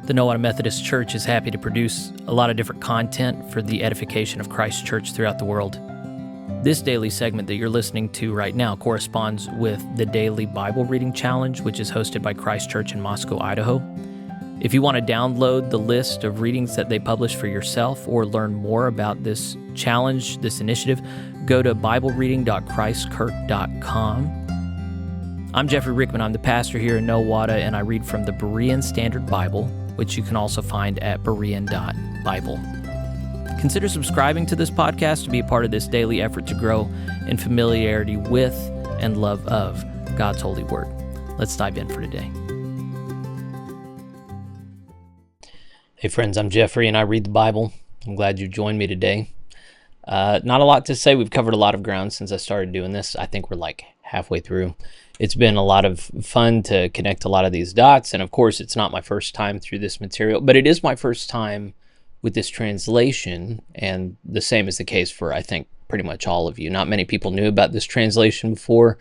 The Nowata Methodist Church is happy to produce a lot of different content for the edification of Christ's church throughout the world. This daily segment that you're listening to right now corresponds with the Daily Bible Reading Challenge, which is hosted by Christ Church in Moscow, Idaho. If you want to download the list of readings that they publish for yourself or learn more about this challenge, this initiative, go to biblereading.christkirk.com. I'm Jeffrey Rickman. I'm the pastor here in Nowata, and I read from the Berean Standard Bible, which you can also find at berean.bible. Consider subscribing to this podcast to be a part of this daily effort to grow in familiarity with and love of God's holy word. Let's dive in for today. Hey friends, I'm Jeffrey and I read the Bible. I'm glad you joined me today. Not a lot to say. We've covered a lot of ground since I started doing this. I think we're like halfway through. It's been a lot of fun to connect a lot of these dots, and of course it's not my first time through this material, but it is my first time with this translation, and the same is the case for, I think, pretty much all of you. Not many people knew about this translation before,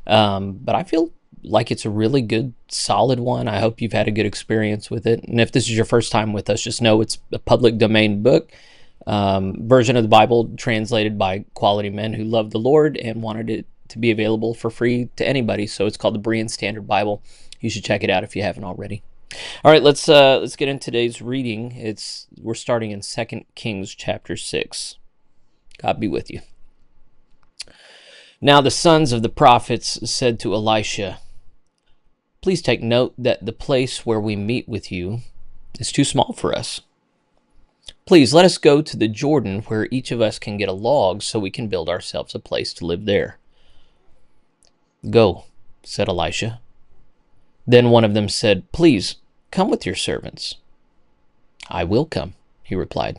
but I feel like it's a really good, solid one. I hope you've had a good experience with it, and if this is your first time with us, just know it's a public domain book, version of the Bible translated by quality men who loved the Lord and wanted it to be available for free to anybody. So it's called the Berean Standard Bible. You should check it out if you haven't already. All right, let's get into today's reading. We're starting in 2 Kings chapter 6. God be with you. Now the sons of the prophets said to Elisha, "Please take note that the place where we meet with you is too small for us. Please let us go to the Jordan where each of us can get a log so we can build ourselves a place to live there." "Go," said Elisha. Then one of them said, "Please, come with your servants." "I will come," he replied.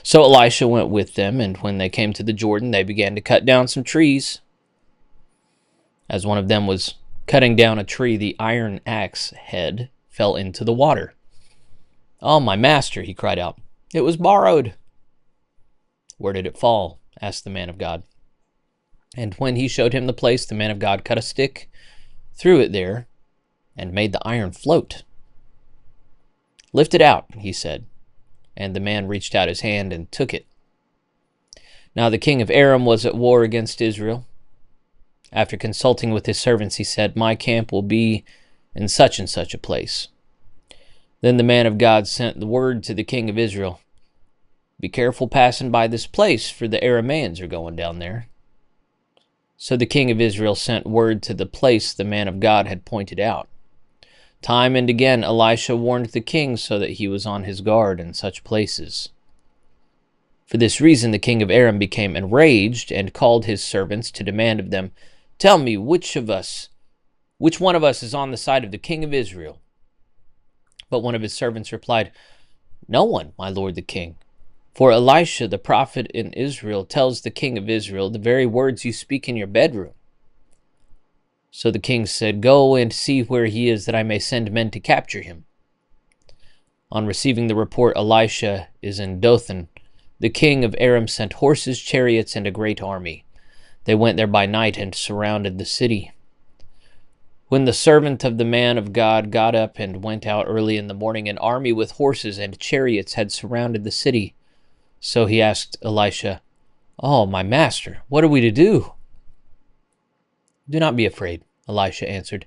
So Elisha went with them, and when they came to the Jordan, they began to cut down some trees. As one of them was cutting down a tree, the iron axe head fell into the water. "Oh, my master," he cried out, "it was borrowed." "Where did it fall?" asked the man of God. And when he showed him the place, the man of God cut a stick, threw it there, and made the iron float. "Lift it out," he said. And the man reached out his hand and took it. Now the king of Aram was at war against Israel. After consulting with his servants, he said, "My camp will be in such and such a place." Then the man of God sent the word to the king of Israel, "Be careful passing by this place, for the Arameans are going down there." So the king of Israel sent word to the place the man of God had pointed out. Time and again Elisha warned the king so that he was on his guard in such places. For this reason the king of Aram became enraged and called his servants to demand of them, "Tell me which one of us is on the side of the king of Israel?" But one of his servants replied, "No one, my lord the king. For Elisha the prophet in Israel tells the king of Israel the very words you speak in your bedroom." So the king said, "Go and see where he is, that I may send men to capture him." On receiving the report, "Elisha is in Dothan," the king of Aram sent horses, chariots, and a great army. They went there by night and surrounded the city. When the servant of the man of God got up and went out early in the morning, an army with horses and chariots had surrounded the city. So he asked Elisha, "Oh, my master, what are we to do?" "Do not be afraid," Elisha answered,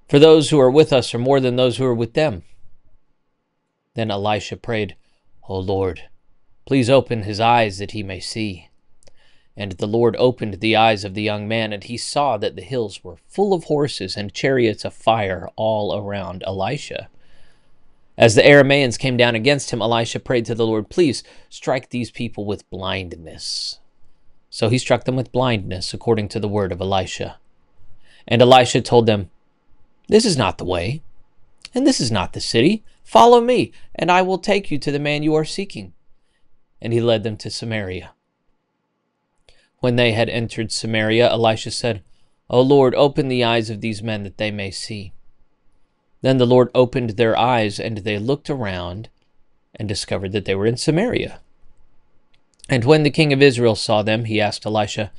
"for those who are with us are more than those who are with them." Then Elisha prayed, "O Lord, please open his eyes that he may see." And the Lord opened the eyes of the young man, and he saw that the hills were full of horses and chariots of fire all around Elisha. As the Arameans came down against him, Elisha prayed to the Lord, "Please strike these people with blindness." So he struck them with blindness, according to the word of Elisha. And Elisha told them, "This is not the way, and this is not the city. Follow me, and I will take you to the man you are seeking." And he led them to Samaria. When they had entered Samaria, Elisha said, "O Lord, open the eyes of these men that they may see." Then the Lord opened their eyes, and they looked around and discovered that they were in Samaria. And when the king of Israel saw them, he asked Elisha,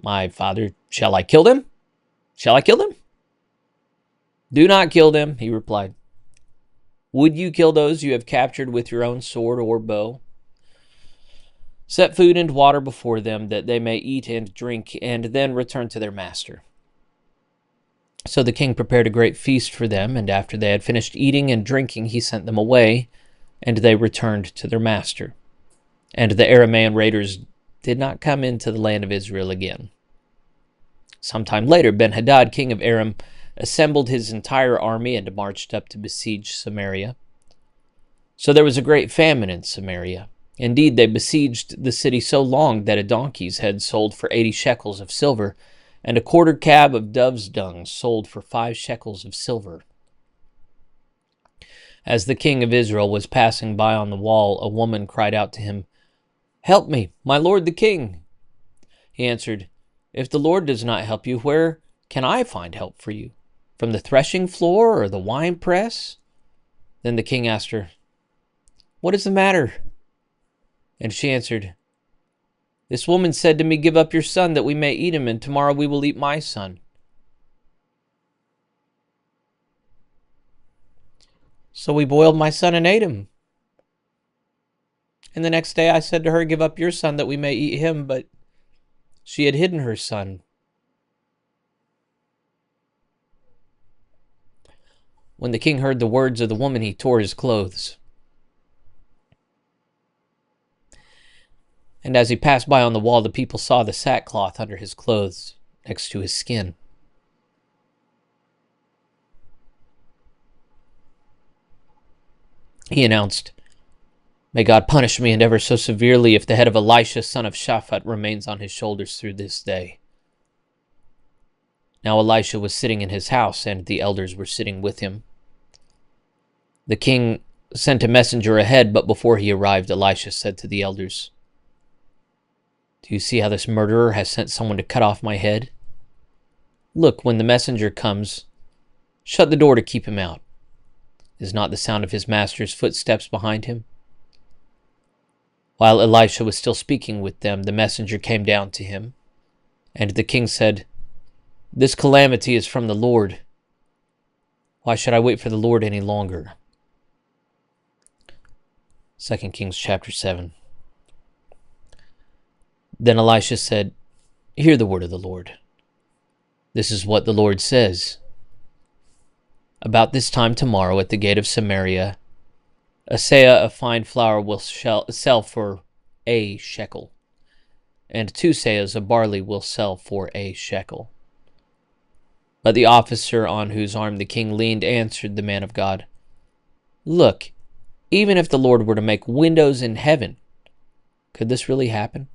"My father, shall I kill them? Shall I kill them?" "Do not kill them," he replied. Would you kill those you have captured with your own sword or bow? Set food and water before them, that they may eat and drink, and then return to their master." So the king prepared a great feast for them, and after they had finished eating and drinking, he sent them away, and they returned to their master. And the Aramean raiders did not come into the land of Israel again. Sometime later, Ben-Hadad, king of Aram, assembled his entire army and marched up to besiege Samaria. So there was a great famine in Samaria. Indeed, they besieged the city so long that a donkey's head sold for 80 shekels of silver, and a quarter cab of dove's dung sold for 5 shekels of silver. As the king of Israel was passing by on the wall, a woman cried out to him, "Help me, my lord the king." He answered, "If the Lord does not help you, where can I find help for you? From the threshing floor or the winepress?" Then the king asked her, "What is the matter?" And she answered, "This woman said to me, 'Give up your son that we may eat him, and tomorrow we will eat my son.' So we boiled my son and ate him. And the next day I said to her, 'Give up your son that we may eat him,' but she had hidden her son." When the king heard the words of the woman, he tore his clothes. And as he passed by on the wall, the people saw the sackcloth under his clothes next to his skin. He announced, "May God punish me, and ever so severely, if the head of Elisha, son of Shaphat, remains on his shoulders through this day." Now Elisha was sitting in his house, and the elders were sitting with him. The king sent a messenger ahead, but before he arrived, Elisha said to the elders, "Do you see how this murderer has sent someone to cut off my head? Look, when the messenger comes, shut the door to keep him out. Is not the sound of his master's footsteps behind him?" While Elisha was still speaking with them, the messenger came down to him, and the king said, "This calamity is from the Lord. Why should I wait for the Lord any longer?" 2 Kings chapter 7. Then Elisha said, "Hear the word of the Lord. This is what the Lord says. About this time tomorrow at the gate of Samaria, a seah of fine flour will sell for a shekel, and 2 seahs of barley will sell for a shekel." But the officer on whose arm the king leaned answered the man of God, "Look, even if the Lord were to make windows in heaven, could this really happen?"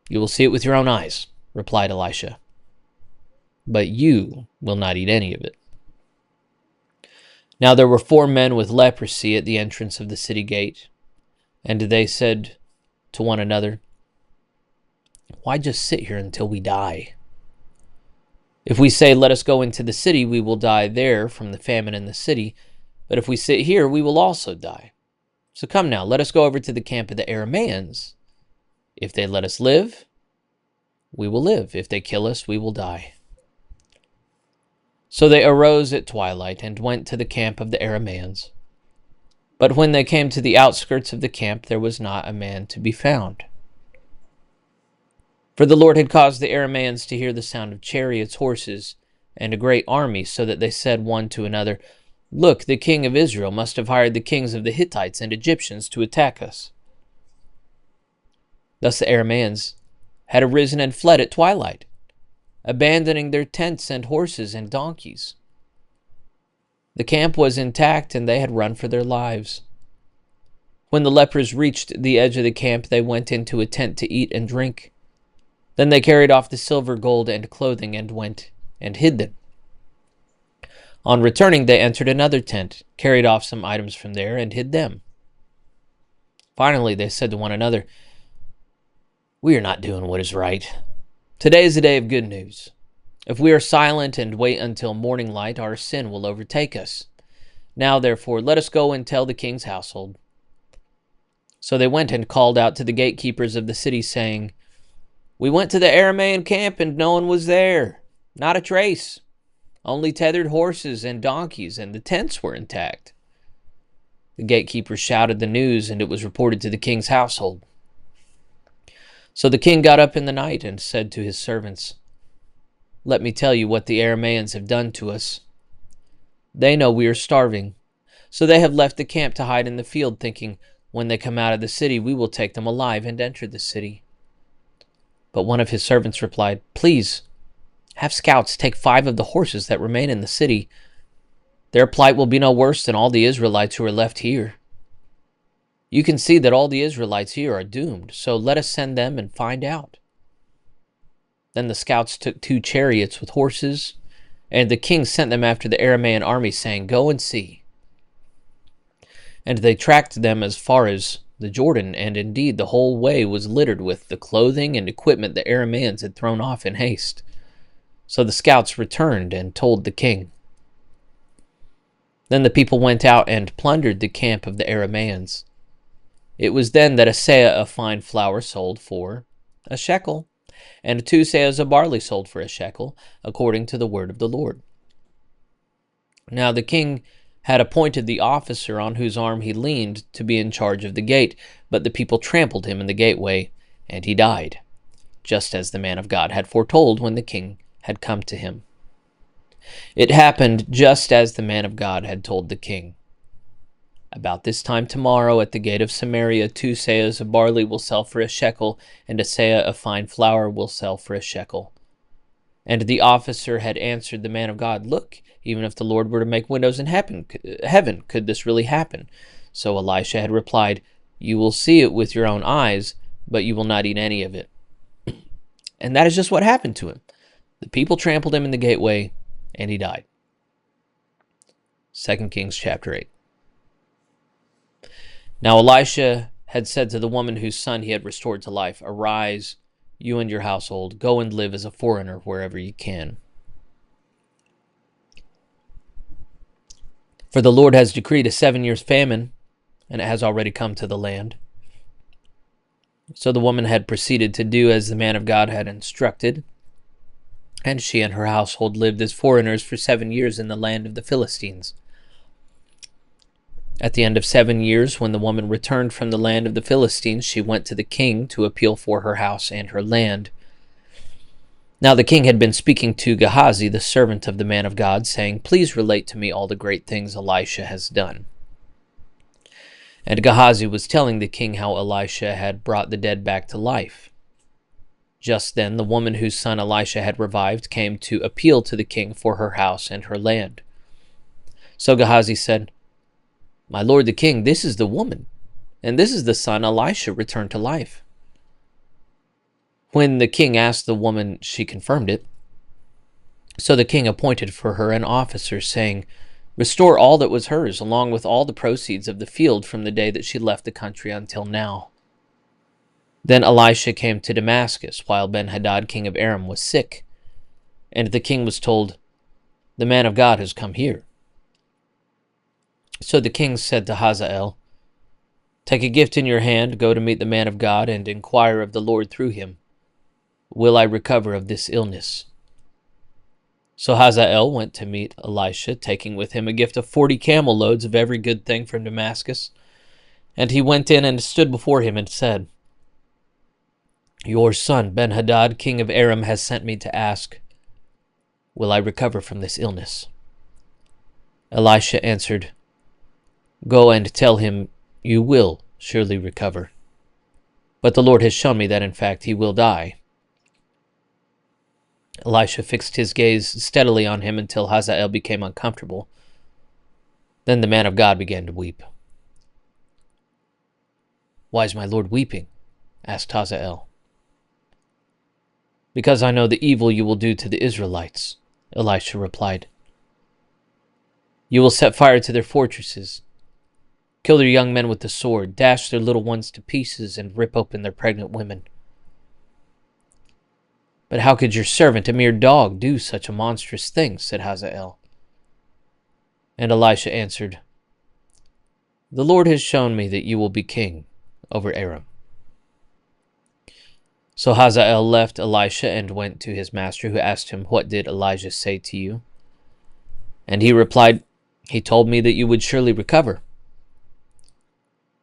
"You will see it with your own eyes," replied Elisha, "but you will not eat any of it." Now there were 4 men with leprosy at the entrance of the city gate, and they said to one another, "Why just sit here until we die? If we say, 'Let us go into the city,' we will die there from the famine in the city. But if we sit here, we will also die. So come now, let us go over to the camp of the Arameans. If they let us live, we will live. If they kill us, we will die." So they arose at twilight and went to the camp of the Arameans. But when they came to the outskirts of the camp, there was not a man to be found. For the Lord had caused the Arameans to hear the sound of chariots, horses, and a great army, so that they said one to another, "Look, the king of Israel must have hired the kings of the Hittites and Egyptians to attack us." Thus the Arameans had arisen and fled at twilight, abandoning their tents and horses and donkeys. The camp was intact, and they had run for their lives. When the lepers reached the edge of the camp, they went into a tent to eat and drink. Then they carried off the silver, gold, and clothing and went and hid them. On returning, they entered another tent, carried off some items from there, and hid them. Finally, they said to one another, "We are not doing what is right. Today is a day of good news. If we are silent and wait until morning light, our sin will overtake us. Now, therefore, let us go and tell the king's household." So they went and called out to the gatekeepers of the city, saying, "We went to the Aramean camp, and no one was there, not a trace. only tethered horses and donkeys, and the tents were intact. The gatekeeper shouted the news, and it was reported to the king's household. So the king got up in the night and said to his servants, "Let me tell you what the Arameans have done to us. They know we are starving, so they have left the camp to hide in the field, thinking, when they come out of the city, we will take them alive and enter the city." But one of his servants replied, "Please, have scouts take 5 of the horses that remain in the city. Their plight will be no worse than all the Israelites who are left here. You can see that all the Israelites here are doomed, so let us send them and find out." Then the scouts took 2 chariots with horses, and the king sent them after the Aramean army, saying, "Go and see." And they tracked them as far as the Jordan, and indeed the whole way was littered with the clothing and equipment the Arameans had thrown off in haste. So the scouts returned and told the king. Then the people went out and plundered the camp of the Arameans. It was then that a seah of fine flour sold for a shekel, and 2 seahs of barley sold for a shekel, according to the word of the Lord. Now the king had appointed the officer on whose arm he leaned to be in charge of the gate, but the people trampled him in the gateway, and he died, just as the man of God had foretold when the king had come to him. It happened just as the man of God had told the king. About this time tomorrow, at the gate of Samaria, 2 seahs of barley will sell for a shekel, and a seah of fine flour will sell for a shekel. And the officer had answered the man of God, "Look, even if the Lord were to make windows in heaven, could this really happen?" So Elisha had replied, "You will see it with your own eyes, but you will not eat any of it." And that is just what happened to him. The people trampled him in the gateway, and he died. 2 Kings chapter 8. Now Elisha had said to the woman whose son he had restored to life, "Arise, you and your household, go and live as a foreigner wherever you can. For the Lord has decreed a 7 years famine, and it has already come to the land." So the woman had proceeded to do as the man of God had instructed, and she and her household lived as foreigners for 7 years in the land of the Philistines. At the end of 7 years, when the woman returned from the land of the Philistines, she went to the king to appeal for her house and her land. Now the king had been speaking to Gehazi, the servant of the man of God, saying, "Please relate to me all the great things Elisha has done." And Gehazi was telling the king how Elisha had brought the dead back to life. Just then the woman whose son Elisha had revived came to appeal to the king for her house and her land. So Gehazi said, "My lord the king, this is the woman, and this is the son Elisha returned to life." When the king asked the woman, she confirmed it. So the king appointed for her an officer, saying, "Restore all that was hers, along with all the proceeds of the field from the day that she left the country until now." Then Elisha came to Damascus, while Ben-Hadad, king of Aram, was sick. And the king was told, "The man of God has come here." So the king said to Hazael, "Take a gift in your hand, go to meet the man of God, and inquire of the Lord through him. Will I recover of this illness?" So Hazael went to meet Elisha, taking with him a gift of 40 camel loads of every good thing from Damascus. And he went in and stood before him and said, "Your son Ben-Hadad, king of Aram, has sent me to ask, will I recover from this illness?" Elisha answered, "Go and tell him you will surely recover. But the Lord has shown me that in fact he will die." Elisha fixed his gaze steadily on him until Hazael became uncomfortable. Then the man of God began to weep. "Why is my lord weeping?" asked Hazael. "Because I know the evil you will do to the Israelites," Elisha replied. "You will set fire to their fortresses, kill their young men with the sword, dash their little ones to pieces, and rip open their pregnant women. But how could your servant, a mere dog, do such a monstrous thing?" said Hazael. And Elisha answered, "The Lord has shown me that you will be king over Aram." So Hazael left Elisha and went to his master, who asked him, "What did Elijah say to you?" And he replied, "He told me that you would surely recover."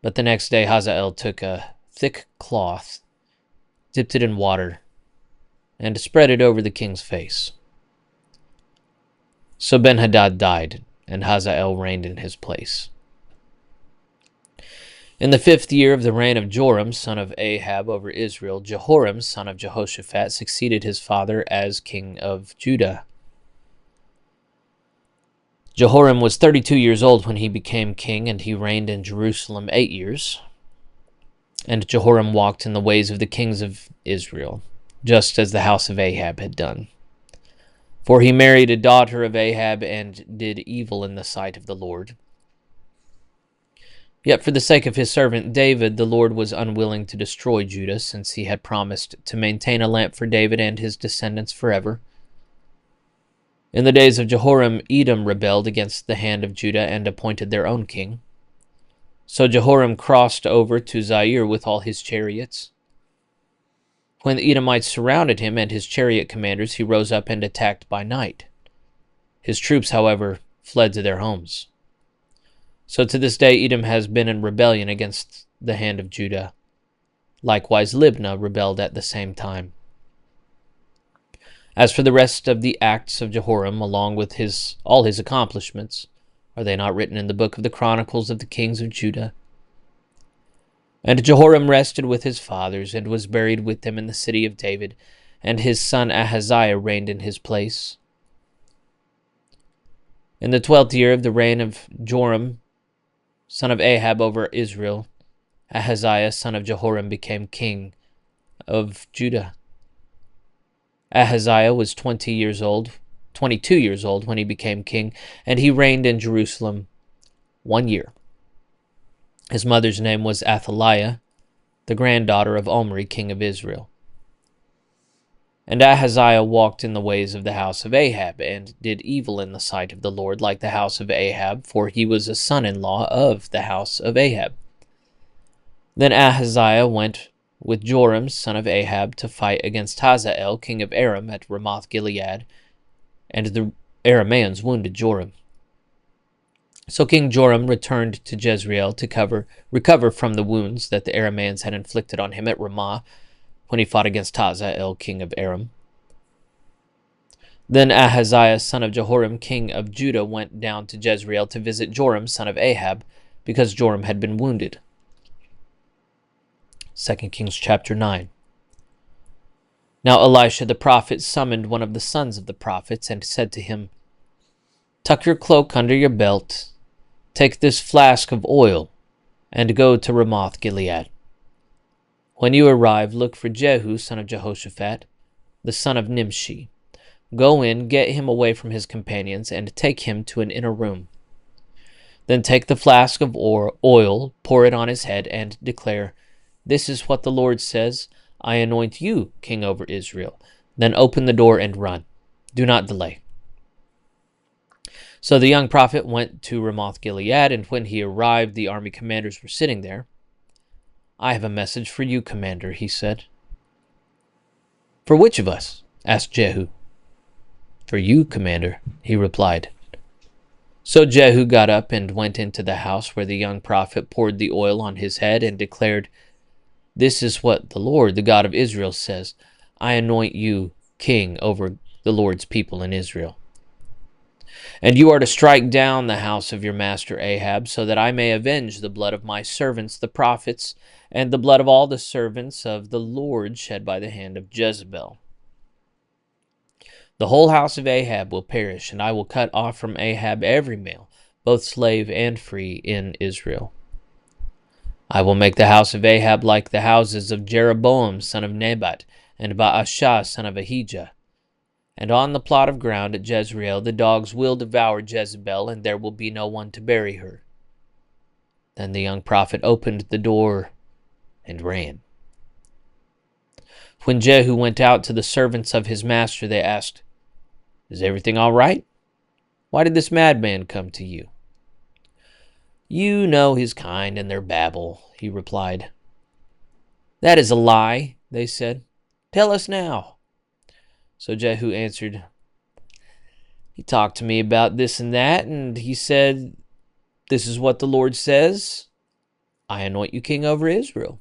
But the next day Hazael took a thick cloth, dipped it in water, and spread it over the king's face. So Ben-Hadad died, and Hazael reigned in his place. In the 5th year of the reign of Joram, son of Ahab, over Israel, Jehoram, son of Jehoshaphat, succeeded his father as king of Judah. Jehoram was 32 years old when he became king, and he reigned in Jerusalem 8 years. And Jehoram walked in the ways of the kings of Israel, just as the house of Ahab had done. For he married a daughter of Ahab and did evil in the sight of the Lord. Yet for the sake of his servant David, the Lord was unwilling to destroy Judah, since he had promised to maintain a lamp for David and his descendants forever. In the days of Jehoram, Edom rebelled against the hand of Judah and appointed their own king. So Jehoram crossed over to Zair with all his chariots. When the Edomites surrounded him and his chariot commanders, he rose up and attacked by night. His troops, however, fled to their homes. So to this day Edom has been in rebellion against the hand of Judah. Likewise Libnah rebelled at the same time. As for the rest of the acts of Jehoram, along with all his accomplishments, are they not written in the book of the Chronicles of the kings of Judah? And Jehoram rested with his fathers, and was buried with them in the city of David, and his son Ahaziah reigned in his place. In the 12th year of the reign of Joram, son of Ahab, over Israel, Ahaziah, son of Jehoram, became king of Judah. Ahaziah was 22 years old when he became king, and he reigned in Jerusalem 1 year. His mother's name was Athaliah, the granddaughter of Omri, king of Israel. And Ahaziah walked in the ways of the house of Ahab, and did evil in the sight of the Lord, like the house of Ahab, for he was a son-in-law of the house of Ahab. Then Ahaziah went with Joram, son of Ahab, to fight against Hazael, king of Aram, at Ramoth-Gilead, and the Arameans wounded Joram. So King Joram returned to Jezreel to recover from the wounds that the Arameans had inflicted on him at Ramah when he fought against Hazael, king of Aram. Then Ahaziah, son of Jehoram, king of Judah, went down to Jezreel to visit Joram, son of Ahab, because Joram had been wounded. 2 Kings chapter 9. Now Elisha the prophet summoned one of the sons of the prophets, and said to him, "Tuck your cloak under your belt, take this flask of oil, and go to Ramoth-Gilead. When you arrive, look for Jehu, son of Jehoshaphat, the son of Nimshi. Go in, get him away from his companions, and take him to an inner room. Then take the flask of oil, pour it on his head, and declare, 'This is what the Lord says, I anoint you king over Israel.' Then open the door and run. Do not delay." So the young prophet went to Ramoth-Gilead, and when he arrived, the army commanders were sitting there. "I have a message for you, commander," he said. "For which of us?" asked Jehu. "For you, commander," he replied. So Jehu got up and went into the house where the young prophet poured the oil on his head and declared, "This is what the Lord, the God of Israel, says, I anoint you king over the Lord's people in Israel. And you are to strike down the house of your master Ahab, so that I may avenge the blood of my servants the prophets, and the blood of all the servants of the Lord shed by the hand of Jezebel. The whole house of Ahab will perish, and I will cut off from Ahab every male, both slave and free, in Israel. I will make the house of Ahab like the houses of Jeroboam son of Nebat, and Baasha son of Ahijah. And on the plot of ground at Jezreel the dogs will devour Jezebel, and there will be no one to bury her." Then the young prophet opened the door and ran. When Jehu went out to the servants of his master, they asked, "Is everything all right? Why did this madman come to you?" "You know his kind and their babble," he replied. "That is a lie," they said. "Tell us now." So Jehu answered, He talked to me about this and that, and he said, this is what the Lord says. I anoint you king over Israel.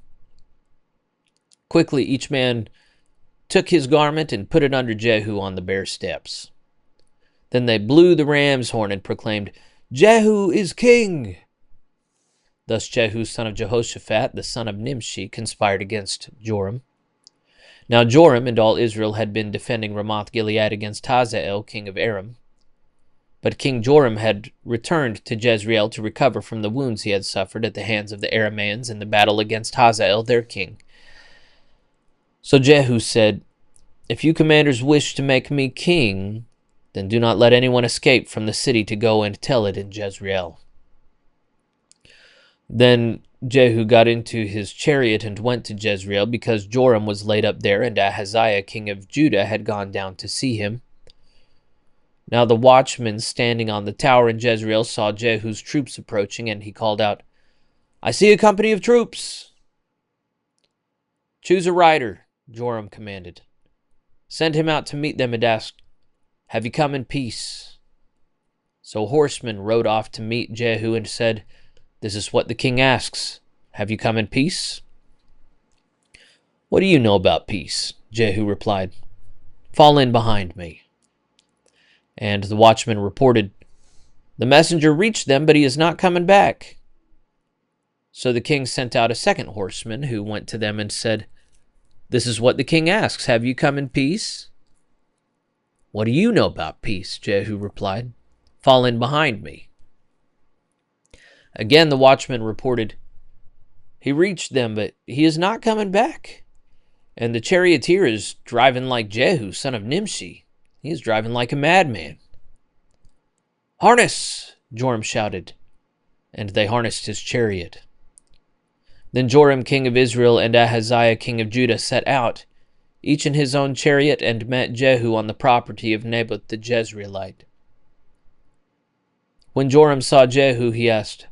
Quickly, each man took his garment and put it under Jehu on the bare steps. Then they blew the ram's horn and proclaimed, Jehu is king. Thus Jehu, son of Jehoshaphat, the son of Nimshi, conspired against Joram. Now Joram and all Israel had been defending Ramoth-Gilead against Hazael, king of Aram. But King Joram had returned to Jezreel to recover from the wounds he had suffered at the hands of the Arameans in the battle against Hazael, their king. So Jehu said, if you commanders wish to make me king, then do not let anyone escape from the city to go and tell it in Jezreel. Then Jehu got into his chariot and went to Jezreel, because Joram was laid up there, and Ahaziah, king of Judah, had gone down to see him. Now the watchman standing on the tower in Jezreel saw Jehu's troops approaching, and he called out, I see a company of troops. Choose a rider, Joram commanded. Send him out to meet them and ask, have you come in peace? So a horseman rode off to meet Jehu and said, this is what the king asks. Have you come in peace? What do you know about peace? Jehu replied. Fall in behind me. And the watchman reported, the messenger reached them, but he is not coming back. So the king sent out a second horseman, who went to them and said, this is what the king asks. Have you come in peace? What do you know about peace? Jehu replied. Fall in behind me. Again the watchman reported, he reached them, but he is not coming back. And the charioteer is driving like Jehu, son of Nimshi. He is driving like a madman. Harness, Joram shouted, and they harnessed his chariot. Then Joram, king of Israel, and Ahaziah, king of Judah, set out, each in his own chariot, and met Jehu on the property of Naboth the Jezreelite. When Joram saw Jehu, he asked,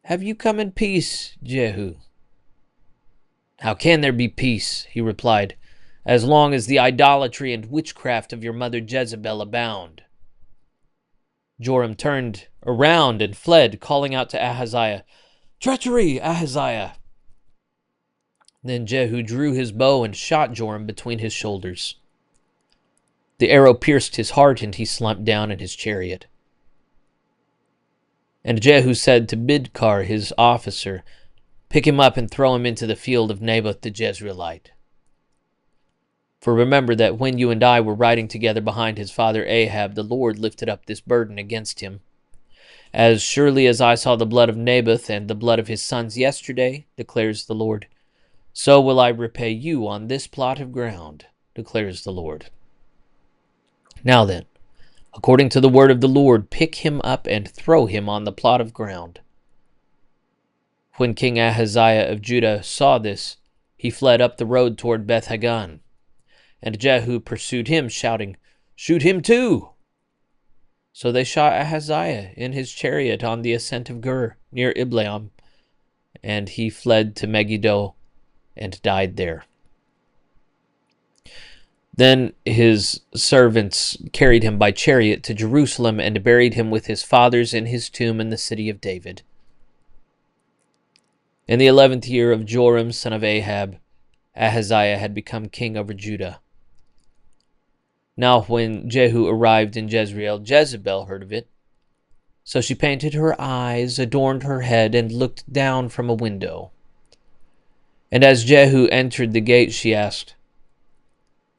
have you come in peace, Jehu? How can there be peace, he replied, as long as the idolatry and witchcraft of your mother Jezebel abound? Joram turned around and fled, calling out to Ahaziah, treachery, Ahaziah! Then Jehu drew his bow and shot Joram between his shoulders. The arrow pierced his heart, and he slumped down in his chariot. And Jehu said to Bidkar, his officer, pick him up and throw him into the field of Naboth the Jezreelite. For remember that when you and I were riding together behind his father Ahab, the Lord lifted up this burden against him. As surely as I saw the blood of Naboth and the blood of his sons yesterday, declares the Lord, so will I repay you on this plot of ground, declares the Lord. Now then, according to the word of the Lord, pick him up and throw him on the plot of ground. When King Ahaziah of Judah saw this, he fled up the road toward Beth-Hagan. And Jehu pursued him, shouting, shoot him too! So they shot Ahaziah in his chariot on the ascent of Gur, near Ibleam, and he fled to Megiddo and died there. Then his servants carried him by chariot to Jerusalem and buried him with his fathers in his tomb in the city of David. In the 11th year of Joram, son of Ahab, Ahaziah had become king over Judah. Now when Jehu arrived in Jezreel, Jezebel heard of it. So she painted her eyes, adorned her head, and looked down from a window. And as Jehu entered the gate, she asked,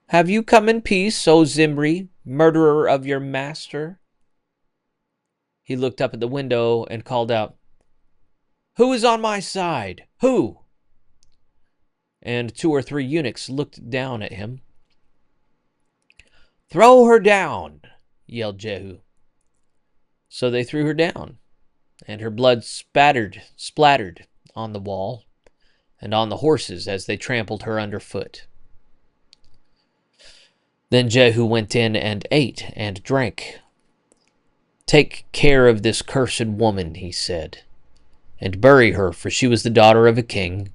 have you come in peace, O Zimri, murderer of your master? He looked up at the window and called out, who is on my side? Who? And 2 or 3 eunuchs looked down at him. Throw her down, yelled Jehu. So they threw her down, and her blood splattered on the wall and on the horses as they trampled her underfoot. Then Jehu went in and ate and drank. Take care of this cursed woman, he said, and bury her, for she was the daughter of a king.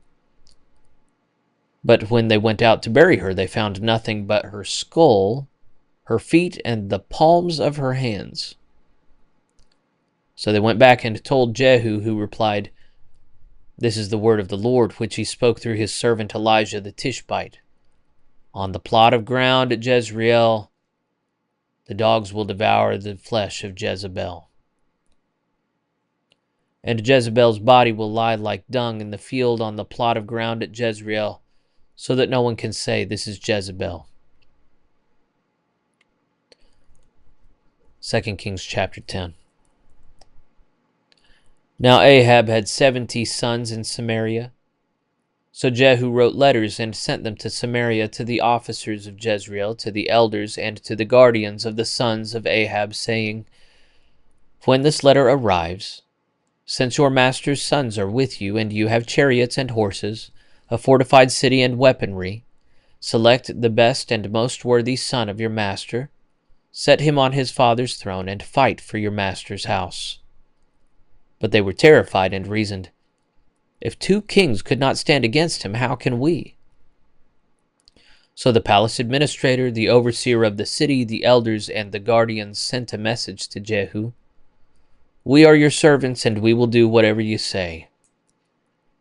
But when they went out to bury her, they found nothing but her skull, her feet and the palms of her hands. So they went back and told Jehu, who replied, "This is the word of the Lord, which he spoke through his servant Elijah the Tishbite. On the plot of ground at Jezreel, the dogs will devour the flesh of Jezebel. And Jezebel's body will lie like dung in the field on the plot of ground at Jezreel, so that no one can say, 'This is Jezebel.'" 2 Kings chapter 10. Now Ahab had 70 sons in Samaria. So Jehu wrote letters and sent them to Samaria to the officers of Jezreel, to the elders, and to the guardians of the sons of Ahab, saying, "When this letter arrives, since your master's sons are with you, and you have chariots and horses, a fortified city and weaponry, select the best and most worthy son of your master, set him on his father's throne, and fight for your master's house." But they were terrified and reasoned, "If 2 kings could not stand against him, how can we?" So the palace administrator, the overseer of the city, the elders, and the guardians sent a message to Jehu, "We are your servants, and we will do whatever you say.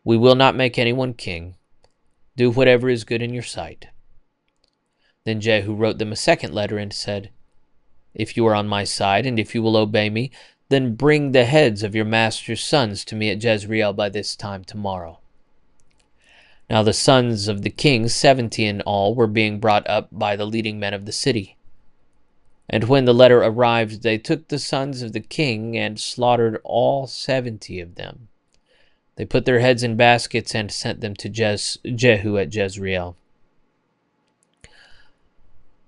We will not make anyone king. Do whatever is good in your sight." Then Jehu wrote them a second letter and said, "If you are on my side, and if you will obey me, then bring the heads of your master's sons to me at Jezreel by this time tomorrow." Now the sons of the king, 70 in all, were being brought up by the leading men of the city. And when the letter arrived, they took the sons of the king and slaughtered all 70 of them. They put their heads in baskets and sent them to Jehu at Jezreel.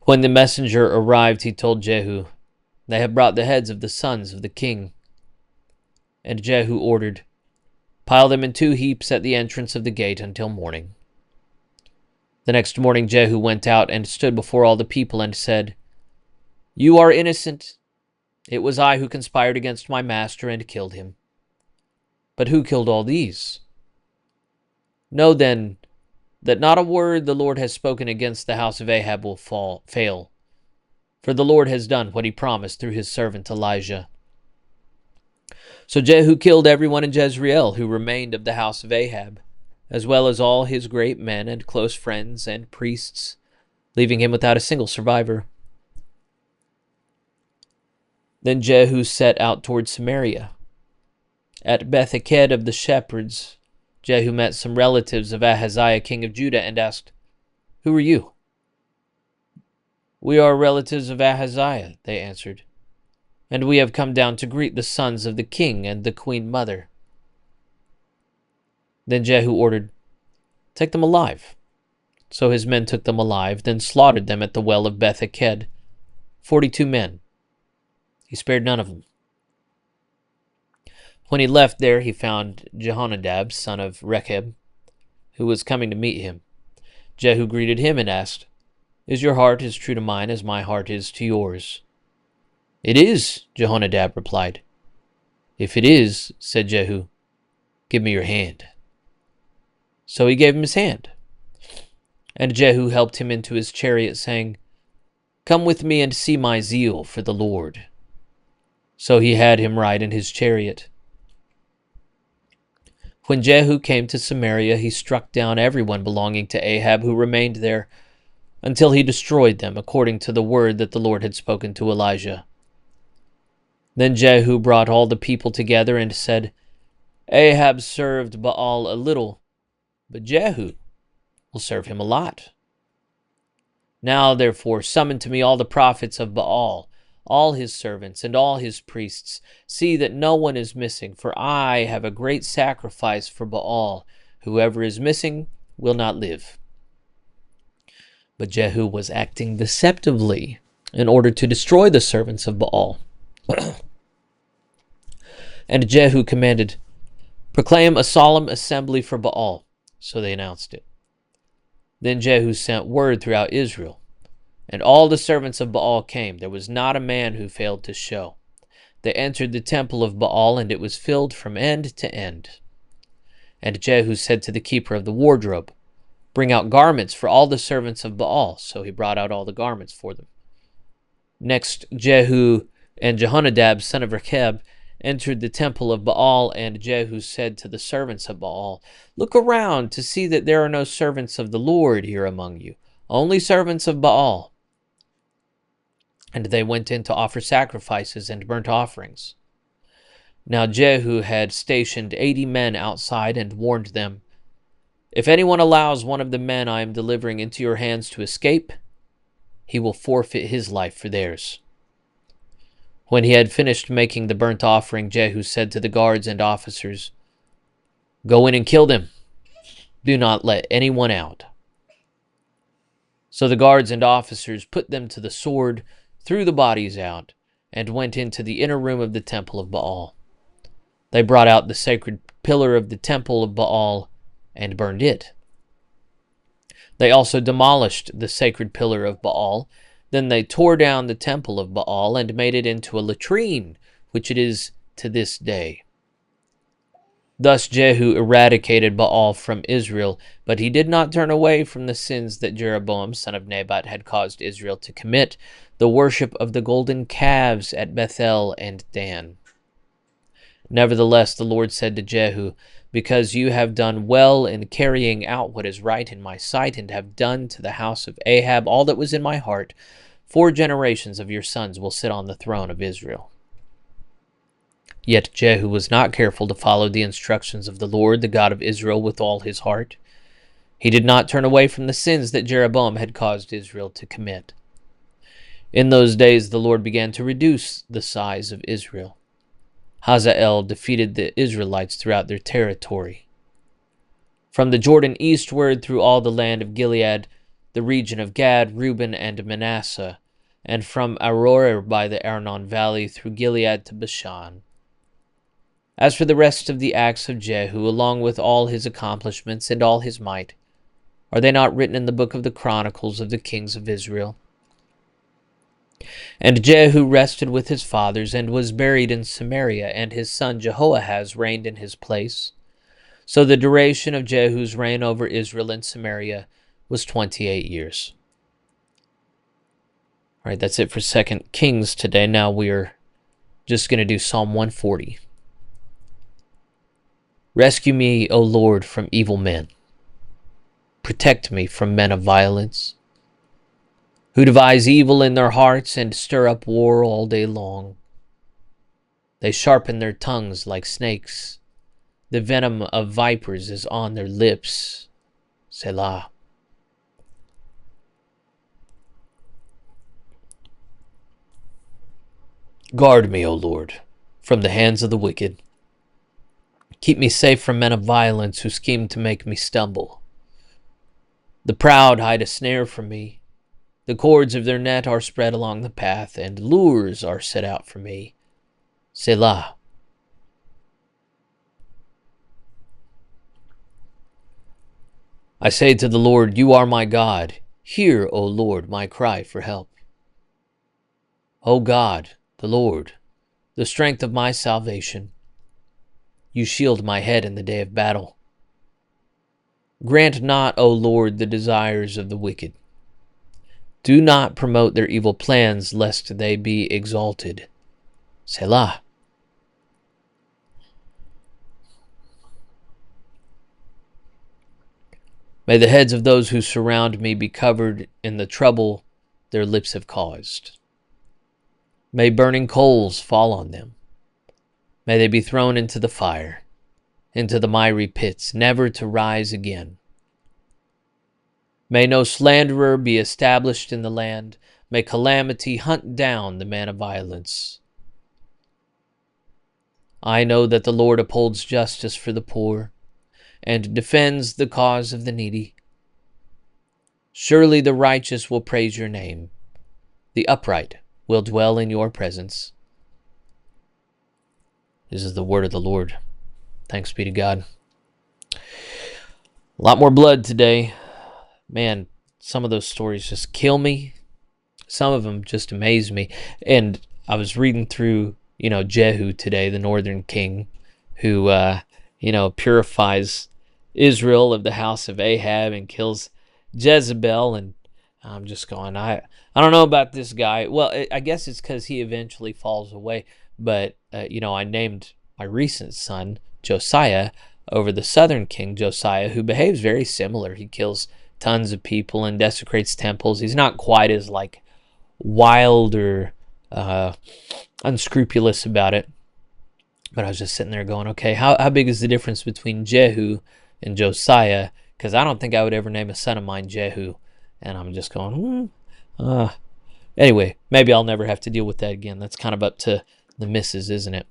When the messenger arrived, he told Jehu, "They have brought the heads of the sons of the king." And Jehu ordered, "Pile them in 2 heaps at the entrance of the gate until morning." The next morning Jehu went out and stood before all the people and said, "You are innocent. It was I who conspired against my master and killed him. But who killed all these? Know then that not a word the Lord has spoken against the house of Ahab will fail. For the Lord has done what he promised through his servant Elijah." So Jehu killed everyone in Jezreel who remained of the house of Ahab, as well as all his great men and close friends and priests, leaving him without a single survivor. Then Jehu set out toward Samaria. At Beth-eked of the shepherds, Jehu met some relatives of Ahaziah, king of Judah, and asked, "Who are you?" "We are relatives of Ahaziah," they answered, "and we have come down to greet the sons of the king and the queen mother." Then Jehu ordered, "Take them alive." So his men took them alive, then slaughtered them at the well of Beth-eked, 42 men. He spared none of them. When he left there, he found Jehonadab, son of Rechab, who was coming to meet him. Jehu greeted him and asked, "Is your heart as true to mine as my heart is to yours?" "It is," Jehonadab replied. "If it is," said Jehu, "give me your hand." So he gave him his hand. And Jehu helped him into his chariot, saying, "Come with me and see my zeal for the Lord." So he had him ride in his chariot. When Jehu came to Samaria, he struck down everyone belonging to Ahab who remained there, until he destroyed them, according to the word that the Lord had spoken to Elijah. Then Jehu brought all the people together and said, "Ahab served Baal a little, but Jehu will serve him a lot. Now, therefore, summon to me all the prophets of Baal, all his servants, and all his priests. See that no one is missing, for I have a great sacrifice for Baal. Whoever is missing will not live." But Jehu was acting deceptively in order to destroy the servants of Baal. And Jehu commanded, "Proclaim a solemn assembly for Baal." So they announced it. Then Jehu sent word throughout Israel, and all the servants of Baal came. There was not a man who failed to show. They entered the temple of Baal, and it was filled from end to end. And Jehu said to the keeper of the wardrobe, "Bring out garments for all the servants of Baal." So he brought out all the garments for them. Next, Jehu and Jehonadab, son of Rechab, entered the temple of Baal, and Jehu said to the servants of Baal, "Look around to see that there are no servants of the Lord here among you, only servants of Baal." And they went in to offer sacrifices and burnt offerings. Now Jehu had stationed 80 men outside and warned them, "If anyone allows one of the men I am delivering into your hands to escape, he will forfeit his life for theirs." When he had finished making the burnt offering, Jehu said to the guards and officers, "Go in and kill them. Do not let anyone out." So the guards and officers put them to the sword, threw the bodies out, and went into the inner room of the temple of Baal. They brought out the sacred pillar of the temple of Baal and burned it. They also demolished the sacred pillar of Baal. Then they tore down the temple of Baal and made it into a latrine, which it is to this day. Thus Jehu eradicated Baal from Israel, but he did not turn away from the sins that Jeroboam, son of Nebat, had caused Israel to commit, the worship of the golden calves at Bethel and Dan. Nevertheless, the Lord said to Jehu, "Because you have done well in carrying out what is right in my sight, and have done to the house of Ahab all that was in my heart, 4 generations of your sons will sit on the throne of Israel." Yet Jehu was not careful to follow the instructions of the Lord, the God of Israel, with all his heart. He did not turn away from the sins that Jeroboam had caused Israel to commit. In those days the Lord began to reduce the size of Israel. Hazael defeated the Israelites throughout their territory. From the Jordan eastward through all the land of Gilead, the region of Gad, Reuben, and Manasseh, and from Aroer by the Arnon Valley through Gilead to Bashan. As for the rest of the acts of Jehu, along with all his accomplishments and all his might, are they not written in the book of the Chronicles of the kings of Israel? And Jehu rested with his fathers and was buried in Samaria, and his son Jehoahaz reigned in his place. So the duration of Jehu's reign over Israel and Samaria was 28 years. All right, that's it for 2 Kings today. Now we're just going to do Psalm 140. Rescue me, O Lord, from evil men. Protect me from men of violence, who devise evil in their hearts and stir up war all day long. They sharpen their tongues like snakes. The venom of vipers is on their lips. Selah. Guard me, O Lord, from the hands of the wicked. Keep me safe from men of violence who scheme to make me stumble. The proud hide a snare for me. The cords of their net are spread along the path, and lures are set out for me. Selah. I say to the Lord, "You are my God. Hear, O Lord, my cry for help." O God, the Lord, the strength of my salvation, you shield my head in the day of battle. Grant not, O Lord, the desires of the wicked. Do not promote their evil plans, lest they be exalted. Selah. May the heads of those who surround me be covered in the trouble their lips have caused. May burning coals fall on them. May they be thrown into the fire, into the miry pits, never to rise again. May no slanderer be established in the land. May calamity hunt down the man of violence. I know that the Lord upholds justice for the poor and defends the cause of the needy. Surely the righteous will praise your name. The upright will dwell in your presence. This is the word of the Lord. Thanks be to God. A lot more blood today. Man, some of those stories just kill me. Some of them just amaze me. And I was reading through, Jehu today, the northern king, who, purifies Israel of the house of Ahab and kills Jezebel. And I'm just going, I don't know about this guy. Well, I guess it's because he eventually falls away. But, I named my recent son Josiah over the southern king Josiah, who behaves very similar. He kills tons of people and desecrates temples. He's not quite as, like, wild or unscrupulous about it. But I was just sitting there going, okay, how big is the difference between Jehu and Josiah? Because I don't think I would ever name a son of mine Jehu. And I'm just going, anyway, maybe I'll never have to deal with that again. That's kind of up to the missus, isn't it?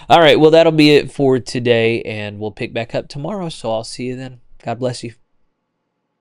All right, well, that'll be it for today, and we'll pick back up tomorrow. So I'll see you then. God bless you.